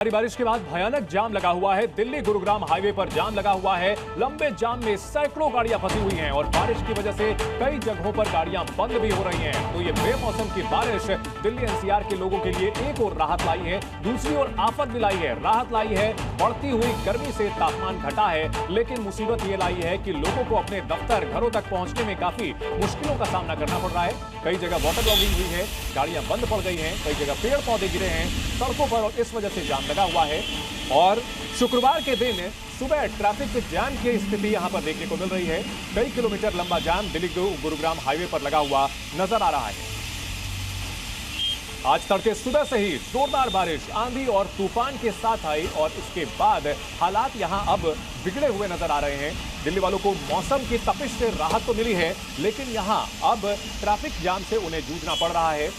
भारी बारिश के बाद भयानक जाम लगा हुआ है। दिल्ली गुरुग्राम हाईवे पर जाम लगा हुआ है। लंबे जाम में सैकड़ों गाड़ियां फंसी हुई हैं और बारिश की वजह से कई जगहों पर गाड़ियां बंद भी हो रही हैं। तो ये बेमौसम की बारिश दिल्ली एनसीआर के लोगों के लिए एक और राहत लाई है, दूसरी ओर आफत भी लाई है। राहत लाई है, बढ़ती हुई गर्मी से तापमान घटा है, लेकिन मुसीबत ये लाई है कि लोगों को अपने दफ्तर घरों तक पहुंचने में काफी मुश्किलों का सामना करना पड़ रहा है। कई जगह वाटर लॉगिंग हुई है, गाड़ियां बंद पड़ गई हैं, कई जगह पेड़ पौधे गिरे हैं सड़कों पर, इस वजह से जाम लगा हुआ है। और शुक्रवार के दिन सुबह ट्रैफिक जाम की स्थिति यहां पर देखने को मिल रही है। कई किलोमीटर लंबा जाम दिल्ली गुरुग्राम हाईवे पर लगा हुआ नजर आ रहा है। आज तड़के सुबह से ही जोरदार बारिश, आंधी और तूफान के साथ आई और इसके बाद हालात यहां अब बिगड़े हुए नजर आ रहे हैं। दिल्ली वालों को मौसम की तपिश से राहत तो मिली है, लेकिन यहां अब ट्रैफिक जाम से उन्हें जूझना पड़ रहा है।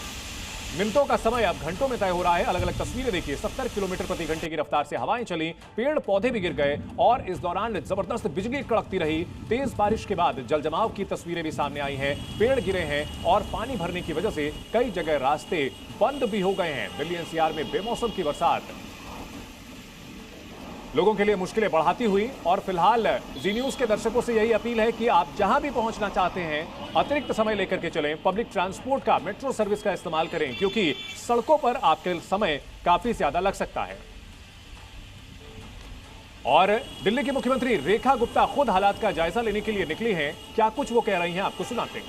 मिनटों का समय अब घंटों में तय हो रहा है। अलग अलग तस्वीरें देखिए, 70 किलोमीटर प्रति घंटे की रफ्तार से हवाएं चली, पेड़ पौधे भी गिर गए और इस दौरान जबरदस्त बिजली कड़कती रही। तेज बारिश के बाद जलजमाव की तस्वीरें भी सामने आई हैं, पेड़ गिरे हैं और पानी भरने की वजह से कई जगह रास्ते बंद भी हो गए हैं। दिल्ली एनसीआर में बेमौसम की बरसात लोगों के लिए मुश्किलें बढ़ाती हुई और फिलहाल जी न्यूज के दर्शकों से यही अपील है कि आप जहां भी पहुंचना चाहते हैं अतिरिक्त समय लेकर के चलें। पब्लिक ट्रांसपोर्ट का, मेट्रो सर्विस का इस्तेमाल करें, क्योंकि सड़कों पर आपके समय काफी ज्यादा लग सकता है। और दिल्ली की मुख्यमंत्री रेखा गुप्ता खुद हालात का जायजा लेने के लिए निकली हैं। क्या कुछ वो कह रही हैं, आपको सुनाते हैं।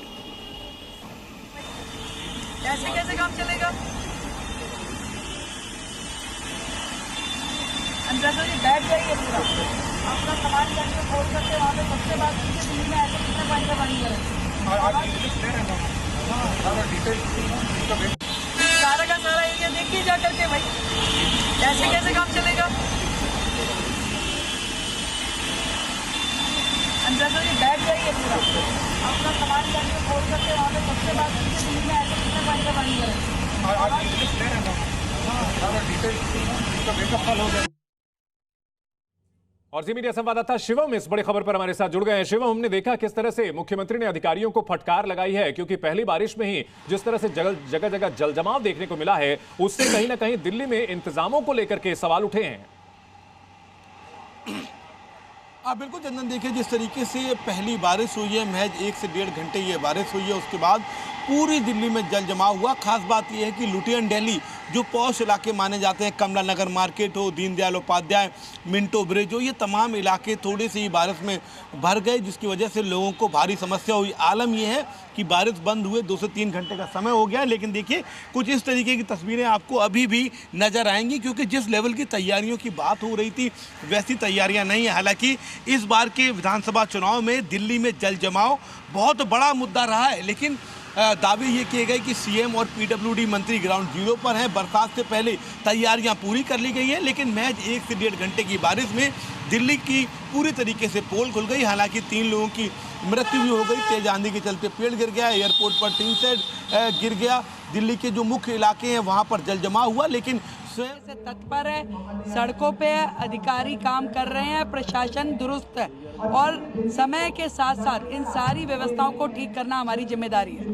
ऐसे कैसे काम चलेगा? अंदर से बैठ जाइए पूरा अपना सामान जाके खोल करके वहाँ पे सबसे बात दिल्ली में ऐसे कितने पानी का पानी करें सारा का सारा एरिया देखिए जा करके भाई, ऐसे कैसे काम चलेगा? अंदर से बैठ जाइए पूरा अपना सामान जाके खोल करके वहाँ पे सबसे बात दिल्ली में ऐसे कितने पानी का पानी करें। और जी मीडिया संवाददाता शिवम इस बड़ी खबर पर हमारे साथ जुड़ गए हैं। शिवम, हमने देखा किस तरह से मुख्यमंत्री ने अधिकारियों को फटकार लगाई है, क्योंकि पहली बारिश में ही जिस तरह से जगह जगह जलजमाव देखने को मिला है, उससे कहीं ना कहीं दिल्ली में इंतजामों को लेकर के सवाल उठे हैं। बिल्कुल चंदन, देखिए जिस तरीके से पहली बारिश हुई है, महज 1 से 1.5 घंटे ये बारिश हुई है, उसके बाद पूरी दिल्ली में जल जमाव हुआ। खास बात यह है कि लुटियन दिल्ली जो पॉश इलाके माने जाते हैं, कमला नगर मार्केट हो, दीनदयाल उपाध्याय, मिंटो ब्रिज हो, ये तमाम इलाके थोड़ी सी बारिश में भर गए, जिसकी वजह से लोगों को भारी समस्या हुई। आलम यह है कि बारिश बंद हुए 2 से 3 घंटे का समय हो गया, लेकिन देखिए कुछ इस तरीके की तस्वीरें आपको अभी भी नजर आएंगी, क्योंकि जिस लेवल की तैयारियों की बात हो रही थी वैसी तैयारियां नहीं है। हालांकि इस बार के विधानसभा चुनाव में दिल्ली में जल जमाव बहुत बड़ा मुद्दा रहा है, लेकिन दावे ये किए गए कि सीएम और पीडब्ल्यूडी मंत्री ग्राउंड जीरो पर हैं। बरसात से पहले तैयारियां पूरी कर ली गई हैं, लेकिन महज 1 से 1.5 घंटे की बारिश में दिल्ली की पूरी तरीके से पोल खुल गई। हालांकि 3 लोगों की मृत्यु भी हो गई, तेज आंधी के चलते पेड़ गिर गया, एयरपोर्ट पर टीन सेट गिर गया। दिल्ली के जो मुख्य इलाके हैं वहाँ पर जल जमाव हुआ, लेकिन स्वयं से तत्पर है, सड़कों पे अधिकारी काम कर रहे हैं, प्रशासन दुरुस्त है और समय के साथ साथ इन सारी व्यवस्थाओं को ठीक करना हमारी जिम्मेदारी है।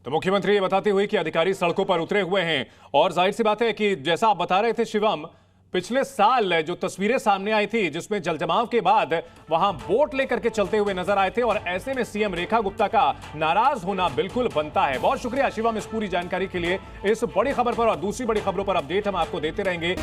तो मुख्यमंत्री ये बताते हुए कि अधिकारी सड़कों पर उतरे हुए हैं और जाहिर सी बात है कि जैसा आप बता रहे थे शिवम, पिछले साल जो तस्वीरें सामने आई थी जिसमें जलजमाव के बाद वहां बोट लेकर के चलते हुए नजर आए थे, और ऐसे में सीएम रेखा गुप्ता का नाराज होना बिल्कुल बनता है। बहुत शुक्रिया शिवम इस पूरी जानकारी के लिए। इस बड़ी खबर पर और दूसरी बड़ी खबरों पर अपडेट हम आपको देते रहेंगे।